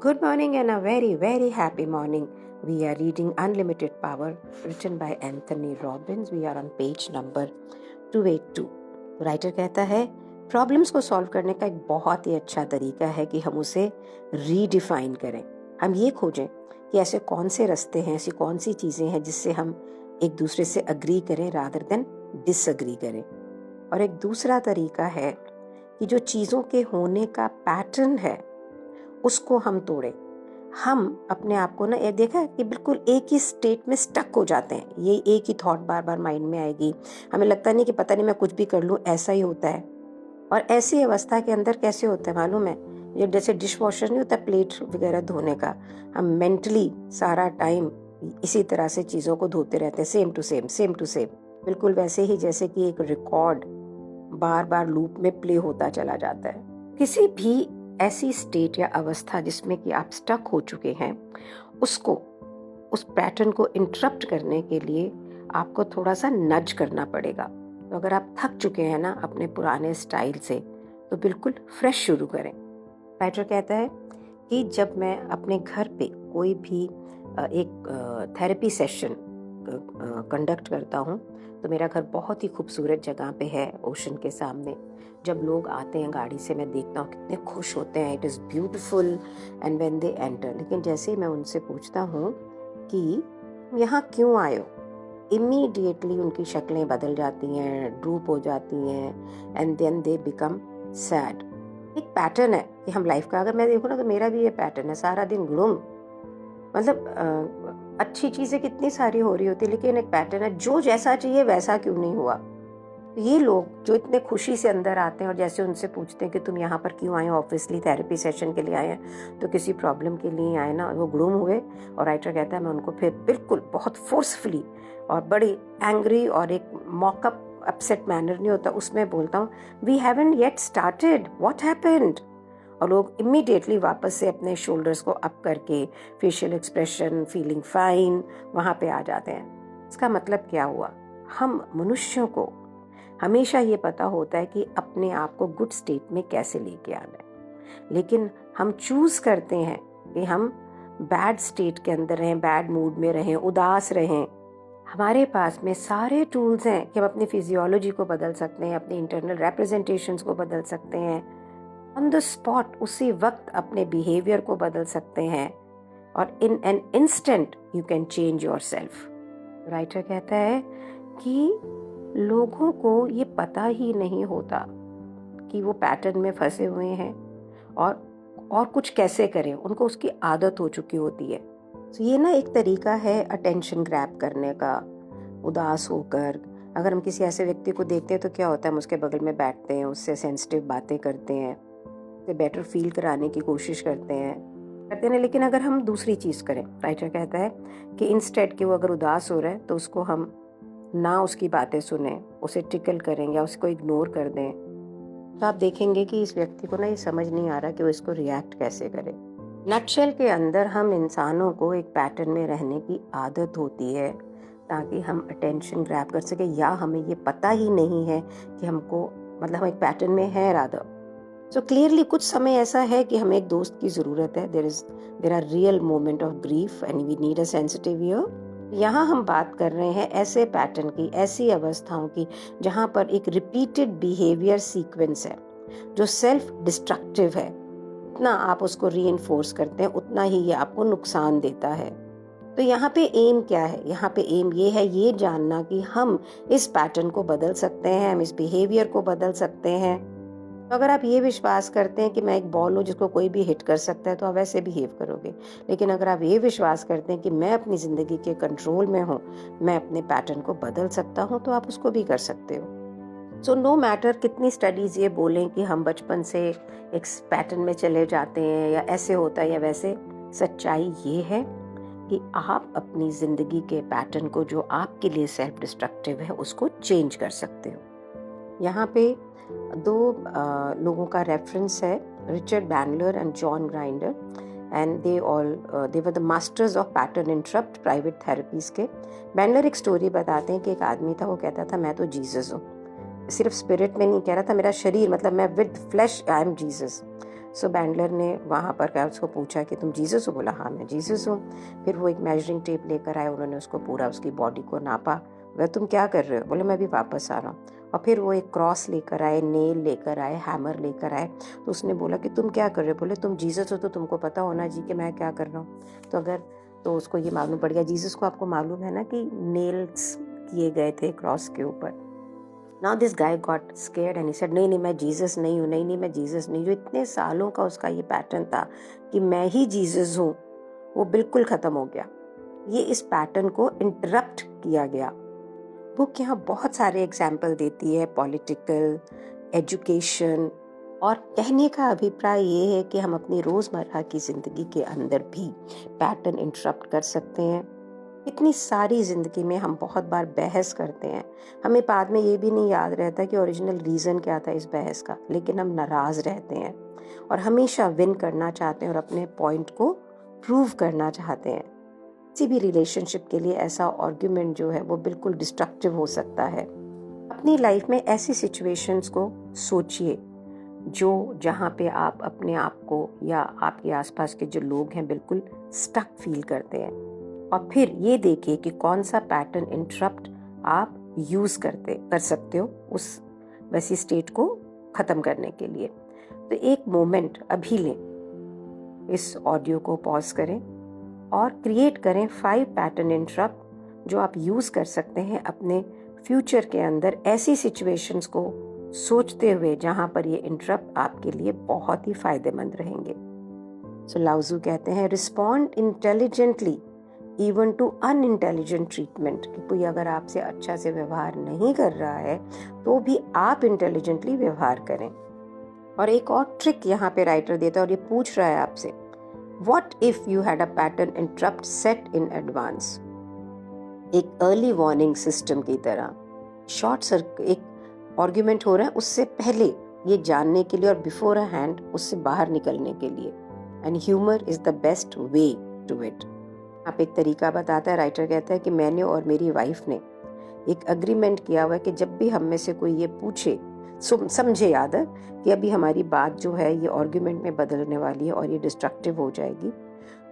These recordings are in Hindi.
Good morning and a very, very happy morning. We are reading Unlimited Power, written by Anthony Robbins. We are on page number 282. Writer कहता है, प्रॉब्लम्स को सॉल्व करने का एक बहुत ही अच्छा तरीका है कि हम उसे रीडिफाइन करें। हम ये खोजें कि ऐसे कौन से रास्ते हैं, ऐसी कौन सी चीज़ें हैं जिससे हम एक दूसरे से अग्री करें रादर देन डिसअग्री करें। और एक दूसरा तरीका है कि जो चीज़ों के होने का पैटर्न है उसको हम तोड़ें। हम अपने आप को ना ये देखा कि बिल्कुल एक ही स्टेट में स्टक हो जाते हैं, ये एक ही थॉट बार बार माइंड में आएगी, हमें लगता नहीं कि पता नहीं मैं कुछ भी कर लूँ ऐसा ही होता है। और ऐसी अवस्था के अंदर कैसे होता है मालूम है, ये जैसे डिश वॉशर नहीं होता प्लेट वगैरह धोने का, हम मेंटली सारा टाइम इसी तरह से चीज़ों को धोते रहते हैं, सेम टू सेम, बिल्कुल वैसे ही जैसे कि एक रिकॉर्ड बार बार लूप में प्ले होता चला जाता है। किसी भी ऐसी स्टेट या अवस्था जिसमें कि आप स्टक हो चुके हैं, उसको उस पैटर्न को इंटरप्ट करने के लिए आपको थोड़ा सा नज करना पड़ेगा। तो अगर आप थक चुके हैं ना अपने पुराने स्टाइल से, तो बिल्कुल फ्रेश शुरू करें। राइटर कहता है कि जब मैं अपने घर पे कोई भी एक थेरेपी सेशन कंडक्ट करता हूँ, तो मेरा घर बहुत ही खूबसूरत जगह पे है, ओशन के सामने। जब लोग आते हैं गाड़ी से, मैं देखता हूँ कितने खुश होते हैं, it is beautiful and when they enter. लेकिन जैसे ही मैं उनसे पूछता हूँ कि यहाँ क्यों आए हो, इमीडिएटली उनकी शक्लें बदल जाती हैं, ड्रूप हो जाती हैं and then they become sad. एक पैटर्न है कि हम लाइफ का, अगर मैं देखूँ ना तो मेरा भी ये पैटर्न है, सारा दिन ग्लूम। मतलब अच्छी चीज़ें कितनी सारी हो रही होती, लेकिन एक पैटर्न है, जो जैसा चाहिए वैसा क्यों नहीं हुआ। ये लोग जो इतने खुशी से अंदर आते हैं और जैसे उनसे पूछते हैं कि तुम यहाँ पर क्यों आए हो, ऑब्वियसली थेरेपी सेशन के लिए आए हैं, तो किसी प्रॉब्लम के लिए आए ना, वो ग्लूम हुए। और राइटर कहता है मैं उनको फिर बिल्कुल बहुत फोर्सफुली और बड़ी एंग्री और एक मॉकअप अपसेट मैनर नहीं होता उसमें बोलता हूँ, we haven't yet started, what happened. और लोग इमीडिएटली वापस से अपने शोल्डर्स को अप करके फेशियल एक्सप्रेशन, फीलिंग फाइन, वहाँ पे आ जाते हैं। इसका मतलब क्या हुआ, हम मनुष्यों को हमेशा ये पता होता है कि अपने आप को गुड स्टेट में कैसे लेके आना है, लेकिन हम चूज करते हैं कि हम बैड स्टेट के अंदर रहें, बैड मूड में रहें, उदास रहें। हमारे पास में सारे टूल्स हैं कि हम अपनी फिजियोलॉजी को बदल सकते हैं, अपने इंटरनल रिप्रेजेंटेशंस को बदल सकते हैं, ऑन द स्पॉट उसी वक्त अपने बिहेवियर को बदल सकते हैं, और in an instant you can change yourself. Writer कहता है कि लोगों को ये पता ही नहीं होता कि वो पैटर्न में फंसे हुए हैं और कुछ कैसे करें, उनको उसकी आदत हो चुकी होती है। तो ये ना एक तरीका है अटेंशन ग्रैब करने का, उदास होकर। अगर हम किसी ऐसे व्यक्ति को देखते हैं तो क्या होता है, हम उसके बगल में बैठते हैं, उससे सेंसिटिव बातें करते हैं, उसे बेटर फील कराने की कोशिश करते हैं। लेकिन अगर हम दूसरी चीज़ करें, राइटर कहता है कि इंस्टेड कि वो अगर उदास हो रहा है तो उसको हम ना उसकी बातें सुने, उसे टिकल करें या उसको इग्नोर कर दें, तो आप देखेंगे कि इस व्यक्ति को ना ये समझ नहीं आ रहा कि वो इसको रिएक्ट कैसे करे। नटशेल के अंदर हम इंसानों को एक पैटर्न में रहने की आदत होती है ताकि हम अटेंशन ग्रैब कर सके, या हमें ये पता ही नहीं है कि हमको, मतलब हम एक पैटर्न में है रादर। सो क्लियरली कुछ समय ऐसा है कि हमें एक दोस्त की ज़रूरत है, there are real moment of grief and we need a sensitive ear. यहाँ हम बात कर रहे हैं ऐसे पैटर्न की, ऐसी अवस्थाओं की जहाँ पर एक रिपीटेड बिहेवियर सीक्वेंस है जो सेल्फ डिस्ट्रक्टिव है। उतना आप उसको रीइंफोर्स करते हैं उतना ही ये आपको नुकसान देता है। तो यहाँ पे एम क्या है, यहाँ पे एम ये है, ये जानना कि हम इस पैटर्न को बदल सकते हैं, हम इस बिहेवियर को बदल सकते हैं। तो अगर आप ये विश्वास करते हैं कि मैं एक बॉल हूँ जिसको कोई भी हिट कर सकता है, तो आप वैसे बिहेव करोगे। लेकिन अगर आप ये विश्वास करते हैं कि मैं अपनी ज़िंदगी के कंट्रोल में हूँ, मैं अपने पैटर्न को बदल सकता हूँ, तो आप उसको भी कर सकते हो। सो नो मैटर कितनी स्टडीज़ ये बोलें कि हम बचपन से एक पैटर्न में चले जाते हैं या ऐसे होता है या वैसे, सच्चाई ये है कि आप अपनी ज़िंदगी के पैटर्न को जो आपके लिए सेल्फ डिस्ट्रक्टिव है उसको चेंज कर सकते हो। यहाँ पे दो लोगों का रेफरेंस है, Richard Bandler and John grinder, and they were the masters of pattern interrupt private therapies के। बैंडलर एक स्टोरी बताते हैं कि एक आदमी था, वो कहता था मैं तो जीसस हूँ, सिर्फ स्पिरिट में नहीं कह रहा था, मेरा शरीर, मतलब मैं with flash I am Jesus. So Bandler ने वहाँ पर क्या उसको पूछा कि तुम जीसस हो? बोला हाँ मैं जीसस हूँ। फिर वो एक मेजरिंग टेप लेकर आए, उन्होंने उसको पूरा उसकी बॉडी को नापा। वह तुम क्या कर रहे हो? बोले मैं भी वापस आ रहा हूँ। और फिर वो एक क्रॉस लेकर आए, नेल लेकर आए, हैमर लेकर आए। तो उसने बोला कि तुम क्या कर रहे हो? बोले तुम जीसस हो तो तुमको पता होना जी कि मैं क्या कर रहा हूँ। तो उसको ये मालूम पड़ गया, जीसस को आपको मालूम है ना कि नेल्स किए गए थे क्रॉस के ऊपर। Now this guy got scared and he said नहीं मैं जीसस नहीं हूँ, नहीं मैं जीसस नहीं। जो इतने सालों का उसका ये पैटर्न था कि मैं ही जीसस हूँ, वो बिल्कुल ख़त्म हो गया। ये इस पैटर्न को इंटरप्ट किया गया। बुक यहाँ बहुत सारे एग्जाम्पल देती है, पॉलिटिकल, एजुकेशन, और कहने का अभिप्राय ये है कि हम अपनी रोज़मर्रा की ज़िंदगी के अंदर भी पैटर्न इंटरप्ट कर सकते हैं। इतनी सारी ज़िंदगी में हम बहुत बार बहस करते हैं, हमें बाद में ये भी नहीं याद रहता कि ओरिजिनल रीज़न क्या था इस बहस का, लेकिन हम नाराज़ रहते हैं और हमेशा विन करना चाहते हैं और अपने पॉइंट को प्रूव करना चाहते हैं। किसी भी रिलेशनशिप के लिए ऐसा आर्ग्यूमेंट जो है वो बिल्कुल डिस्ट्रक्टिव हो सकता है। अपनी लाइफ में ऐसी सिचुएशंस को सोचिए जहाँ पे आप अपने आप को या आपके आसपास के जो लोग हैं बिल्कुल स्टक फील करते हैं, और फिर ये देखिए कि कौन सा पैटर्न इंटरप्ट आप यूज़ कर सकते हो उस वैसी स्टेट को ख़त्म करने के लिए। तो एक मोमेंट अभी लें, इस ऑडियो को पॉज करें और क्रिएट करें 5 पैटर्न इंटरप्ट जो आप यूज़ कर सकते हैं अपने फ्यूचर के अंदर ऐसी सिचुएशंस को सोचते हुए जहाँ पर ये इंटरप्ट आपके लिए बहुत ही फायदेमंद रहेंगे। सो लाउजू कहते हैं respond intelligently even to unintelligent treatment, कि कोई अगर आपसे अच्छा से व्यवहार नहीं कर रहा है तो भी आप इंटेलिजेंटली व्यवहार करें। और एक और ट्रिक यहाँ पे राइटर देता है और ये पूछ रहा है आपसे, what if you had a pattern interrupt set in advance. एक अर्ली वार्निंग सिस्टम की तरह शॉर्ट सर्किट, एक आर्ग्यूमेंट हो रहा है उससे पहले ये जानने के लिए और बिफोर अ हैंड उससे बाहर निकलने के लिए। And humour is the best way to it. आप एक तरीका बताता है, राइटर कहता है कि मैंने और मेरी वाइफ ने एक अग्रीमेंट किया हुआ है कि जब भी हम में से कोई ये पूछे, समझे याद है कि अभी हमारी बात जो है ये आर्ग्यूमेंट में बदलने वाली है और ये डिस्ट्रक्टिव हो जाएगी,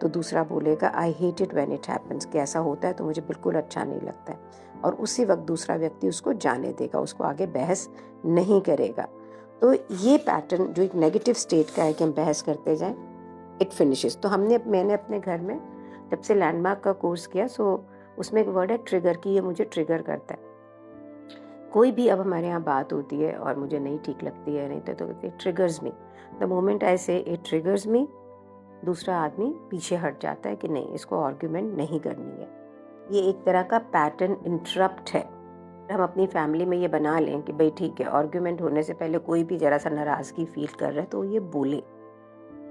तो दूसरा बोलेगा I hate it when it happens, कि ऐसा होता है तो मुझे बिल्कुल अच्छा नहीं लगता है, और उसी वक्त दूसरा व्यक्ति उसको जाने देगा, उसको आगे बहस नहीं करेगा। तो ये पैटर्न जो एक नेगेटिव स्टेट का है कि हम बहस करते जाएं, इट फिनिशेस। तो मैंने अपने घर में जब से लैंडमार्क का कोर्स किया, सो उसमें एक वर्ड है ट्रिगर, की ये मुझे ट्रिगर करता है। कोई भी अब हमारे यहाँ बात होती है और मुझे नहीं ठीक लगती है, नहीं तो triggers me, the moment I से इट ट्रिगर्स मी, दूसरा आदमी पीछे हट जाता है कि नहीं, इसको आर्ग्यूमेंट नहीं करनी है। ये एक तरह का पैटर्न इंटरप्ट है। हम अपनी फैमिली में ये बना लें कि भाई ठीक है, आर्ग्यूमेंट होने से पहले कोई भी जरा सा नाराज़गी फील कर रहा है तो ये बोले।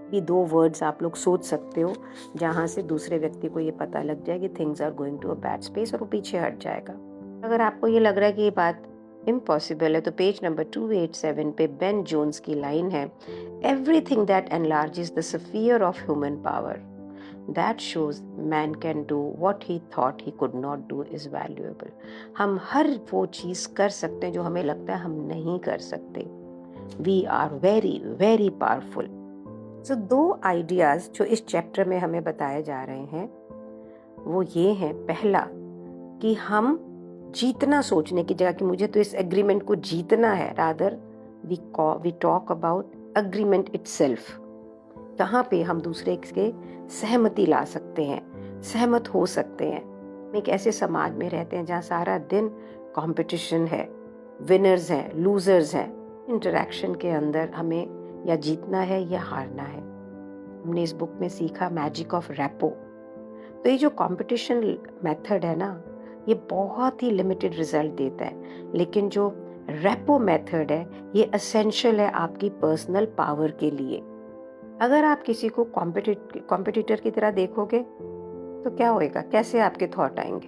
भी 2 वर्ड्स आप लोग सोच सकते हो जहाँ से दूसरे व्यक्ति को ये पता लग जाए कि things are going to a bad space, और वो पीछे हट जाएगा। अगर आपको ये लग रहा है कि ये बात इम्पॉसिबल है, तो पेज नंबर 287 पे बेन जोन्स की लाइन है, everything that enlarges the sphere of human power that shows man can do what he thought he could not do is valuable. हम हर वो चीज़ कर सकते हैं जो हमें लगता है हम नहीं कर सकते। We are very very powerful. So 2 ideas जो इस चैप्टर में हमें बताए जा रहे हैं वो ये हैं, पहला कि हम जीतना सोचने की जगह कि मुझे तो इस एग्रीमेंट को जीतना है, rather we talk about agreement itself, कहाँ पे हम दूसरे के सहमति ला सकते हैं, सहमत हो सकते हैं। हम एक ऐसे समाज में रहते हैं जहाँ सारा दिन कंपटीशन है, विनर्स हैं, लूजर्स हैं। इंटरेक्शन के अंदर हमें या जीतना है या हारना है। हमने इस बुक में सीखा मैजिक ऑफ रैपो। तो ये जो कंपटीशन मेथड है ना, ये बहुत ही लिमिटेड रिजल्ट देता है, लेकिन जो रैपो मेथड है ये एसेंशियल है आपकी पर्सनल पावर के लिए। अगर आप किसी को कॉम्पिटिटर की तरह देखोगे तो क्या होएगा, कैसे आपके थॉट आएंगे,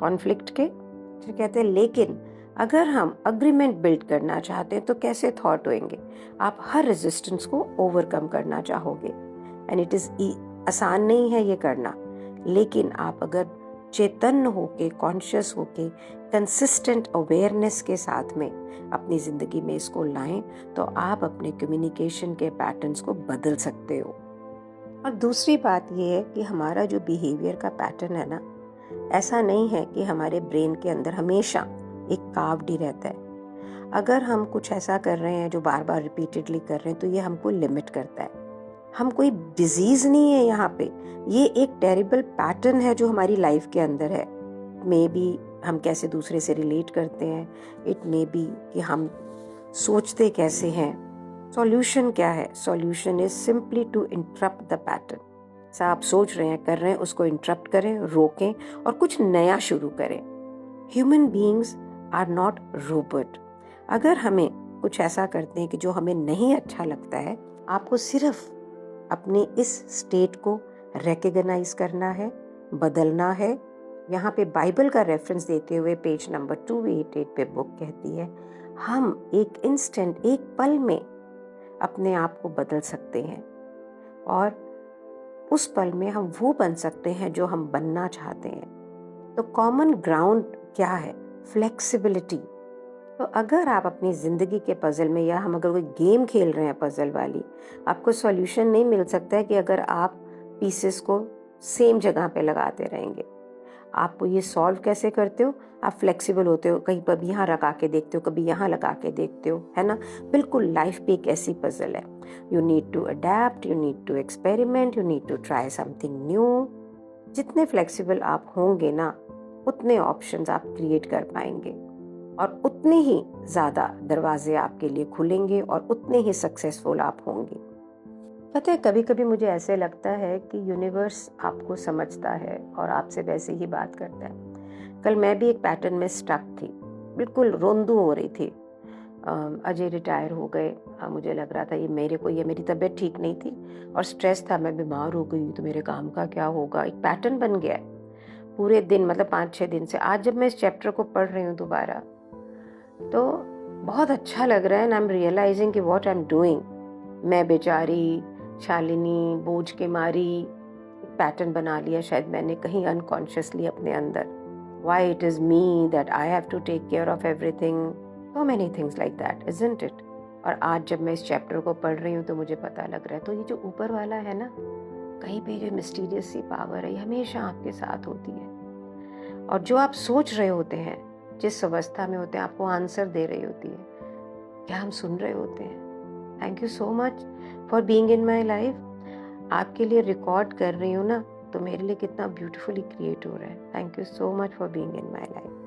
कॉन्फ्लिक्ट के। तो कहते हैं लेकिन अगर हम अग्रीमेंट बिल्ड करना चाहते हैं तो कैसे थॉट होंगे, आप हर रेजिस्टेंस को ओवरकम करना चाहोगे। एंड इट इज़ आसान नहीं है ये करना, लेकिन आप अगर चेतन होके, कॉन्शियस होके, कंसिस्टेंट अवेयरनेस के साथ में अपनी ज़िंदगी में इसको लाएं तो आप अपने कम्युनिकेशन के पैटर्न्स को बदल सकते हो। और दूसरी बात ये है कि हमारा जो बिहेवियर का पैटर्न है ना, ऐसा नहीं है कि हमारे ब्रेन के अंदर हमेशा एक कार्व्ड ही रहता है। अगर हम कुछ ऐसा कर रहे हैं जो बार बार रिपीटेडली कर रहे हैं तो ये हमको लिमिट करता है। हम कोई डिजीज नहीं है यहाँ पे, ये एक टेरिबल पैटर्न है जो हमारी लाइफ के अंदर है। मे बी हम कैसे दूसरे से रिलेट करते हैं, इट मे बी कि हम सोचते कैसे हैं। सॉल्यूशन क्या है? Solution is simply to interrupt the pattern. ऐसा आप सोच रहे हैं, कर रहे हैं, उसको इंटरप्ट करें, रोकें और कुछ नया शुरू करें। Human beings are not robot. अगर हमें कुछ ऐसा करते हैं कि जो हमें नहीं अच्छा लगता है, आपको सिर्फ अपनी इस स्टेट को रिकॉग्नाइज करना है, बदलना है। यहाँ पे बाइबल का रेफरेंस देते हुए पेज नंबर 288 पे बुक कहती है, हम एक इंस्टेंट, एक पल में अपने आप को बदल सकते हैं और उस पल में हम वो बन सकते हैं जो हम बनना चाहते हैं। तो कॉमन ग्राउंड क्या है? फ्लेक्सिबिलिटी। तो अगर आप अपनी ज़िंदगी के पजल में, या हम अगर कोई गेम खेल रहे हैं पजल वाली, आपको सॉल्यूशन नहीं मिल सकता है कि अगर आप पीसेस को सेम जगह पे लगाते रहेंगे। आपको ये सॉल्व कैसे करते हो? आप फ्लेक्सिबल होते हो, कहीं कभी यहाँ लगा के देखते हो, कभी यहाँ लगा के देखते हो, है ना। बिल्कुल लाइफ भी एक ऐसी पजल है। You need to adapt, you need to experiment, you need to try something new. जितने फ्लेक्सिबल आप होंगे ना, उतने ऑप्शंस आप क्रिएट कर पाएंगे और उतने ही ज़्यादा दरवाजे आपके लिए खुलेंगे और उतने ही सक्सेसफुल आप होंगे। पता है, कभी कभी मुझे ऐसे लगता है कि यूनिवर्स आपको समझता है और आपसे वैसे ही बात करता है। कल मैं भी एक पैटर्न में स्टक थी, बिल्कुल रोंदू हो रही थी। अजय रिटायर हो गए। मुझे लग रहा था ये मेरी तबीयत ठीक नहीं थी और स्ट्रेस था, मैं बीमार हो गई तो मेरे काम का क्या होगा। एक पैटर्न बन गया है पूरे दिन, मतलब 5-6 दिन से। आज जब मैं इस चैप्टर को पढ़ रही हूँ दोबारा, तो बहुत अच्छा लग रहा है एंड आई एम रियलाइजिंग कि व्हाट आई एम डूइंग। मैं बेचारी शालिनी बोझ के मारी एक पैटर्न बना लिया शायद मैंने कहीं अनकॉन्शियसली अपने अंदर। Why it is me that I have to take care of everything, so many things like that, isn't it. और आज जब मैं इस चैप्टर को पढ़ रही हूँ तो मुझे पता लग रहा है, तो ये जो ऊपर वाला है ना, कहीं पे जो मिस्टीरियस सी पावर है, ये हमेशा आपके साथ होती है। और जो आप सोच रहे होते हैं, जिस अवस्था में होते हैं, आपको आंसर दे रही होती है। क्या हम सुन रहे होते हैं? Thank you so much for being in my life. आपके लिए रिकॉर्ड कर रही हूँ ना, तो मेरे लिए कितना ब्यूटीफुली क्रिएट हो रहा है। Thank you so much for being in my life.